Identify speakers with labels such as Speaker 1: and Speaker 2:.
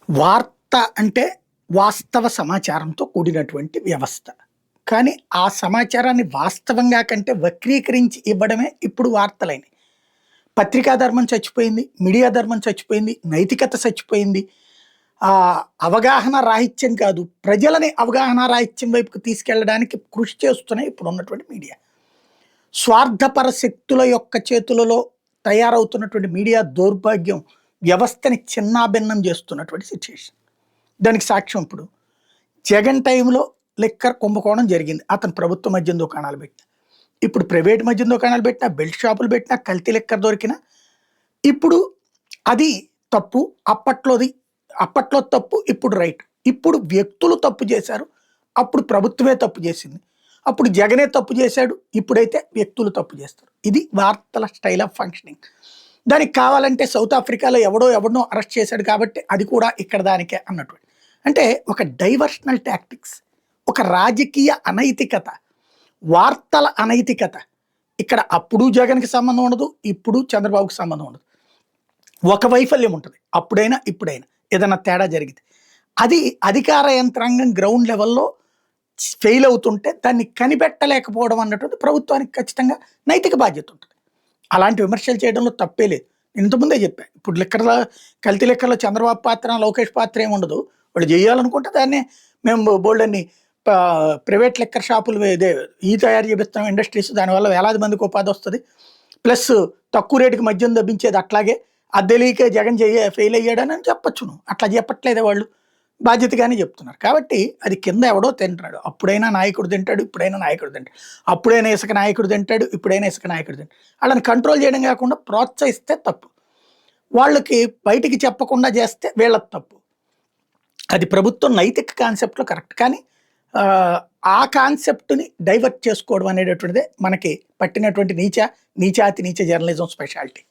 Speaker 1: వార్త అంటే వాస్తవ సమాచారంతో కూడినటువంటి వ్యవస్థ. కానీ ఆ సమాచారాన్ని వాస్తవంగా కంటే వక్రీకరించి ఇవ్వడమే ఇప్పుడు వార్తలైనయి. పత్రికా ధర్మం చచ్చిపోయింది. మీడియా ధర్మం చచ్చిపోయింది. నైతికత చచ్చిపోయింది. అవగాహన రాహిత్యం కాదు, ప్రజలని అవగాహన రాహిత్యం వైపుకు తీసుకెళ్ళడానికి కృషి చేస్తున్నాయి ఇప్పుడున్నటువంటి మీడియా. స్వార్థపర శక్తుల యొక్క చేతులలో తయారవుతున్నటువంటి మీడియా దౌర్భాగ్యం వ్యవస్థని చిన్నాభిన్నం చేస్తున్నటువంటి సిచ్యుయేషన్. దానికి సాక్ష్యం ఇప్పుడు జగన్ టైంలో లిక్కర్ కుంభకోణం జరిగింది. అతను ప్రభుత్వ మద్యం దుకాణాలు పెట్టిన, ఇప్పుడు ప్రైవేట్ మద్యం దుకాణాలు పెట్టినా, బెల్ట్ షాపులు పెట్టినా, కల్తీ లిక్కర్ దొరికినా ఇప్పుడు అది తప్పు. అప్పట్లో తప్పు, ఇప్పుడు రైట్. ఇప్పుడు వ్యక్తులు తప్పు చేశారు, అప్పుడు ప్రభుత్వమే తప్పు చేసింది. అప్పుడు జగనే తప్పు చేశాడు, ఇప్పుడైతే వ్యక్తులు తప్పు చేస్తారు. ఇది వార్తల స్టైల్ ఆఫ్ ఫంక్షనింగ్. దానికి కావాలంటే సౌత్ ఆఫ్రికాలో ఎవడో అరెస్ట్ చేశాడు కాబట్టి అది కూడా ఇక్కడ దానికే అన్నట్టు. అంటే ఒక డైవర్షనల్ టాక్టిక్స్, ఒక రాజకీయ అనైతికత, వార్తల అనైతికత. ఇక్కడ అప్పుడు జగన్కి సంబంధం ఉండదు, ఇప్పుడు చంద్రబాబుకి సంబంధం ఉండదు. ఒక వైఫల్యం ఉంటుంది అప్పుడైనా ఇప్పుడైనా ఏదైనా తేడా జరిగితే. అది అధికార యంత్రాంగం గ్రౌండ్ లెవెల్లో ఫెయిల్ అవుతుంటే దాన్ని కనిపెట్టలేకపోవడం అన్నటువంటి ప్రభుత్వానికి ఖచ్చితంగా నైతిక బాధ్యత ఉంటుంది. అలాంటి విమర్శలు చేయడంలో తప్పే లేదు. ఇంతకుముందే చెప్పాను. ఇప్పుడు కల్తీ లెక్కర్లో చంద్రబాబు పాత్ర, లోకేష్ పాత్ర ఏమి ఉండదు. వాళ్ళు చేయాలనుకుంటే దాన్ని మేము బోల్డన్ని ప్రైవేట్ లెక్కర్ షాపులు తయారు చేపిస్తాం ఇండస్ట్రీస్, దానివల్ల వేలాది మందికి ఉపాధి వస్తుంది. ప్లస్ తక్కువ రేటుకి మద్యం దబ్బించేది అట్లాగే. అది తెలియకే జగన్ ఫెయిల్ అయ్యాడని చెప్పొచ్చును. అట్లా చెప్పట్లేదే, వాళ్ళు బాధ్యతగానే చెప్తున్నారు. కాబట్టి అది కింద ఎవడో తింటాడు. అప్పుడైనా నాయకుడు తింటాడు, ఇప్పుడైనా నాయకుడు తింటాడు. అప్పుడైనా ఇసుక నాయకుడు తింటాడు, ఇప్పుడైనా ఇసుక నాయకుడు తింటాడు. వాళ్ళని కంట్రోల్ చేయడం కాకుండా ప్రోత్సహిస్తే తప్పు, వాళ్ళకి బయటికి చెప్పకుండా చేస్తే వీళ్ళకి తప్పు. అది ప్రభుత్వం నైతిక కాన్సెప్ట్లో కరెక్ట్. కానీ ఆ కాన్సెప్ట్ని డైవర్ట్ చేసుకోవడం అనేటటువంటిదే మనకి పట్టినటువంటి నీచాతి నీచ జర్నలిజం స్పెషాలిటీ.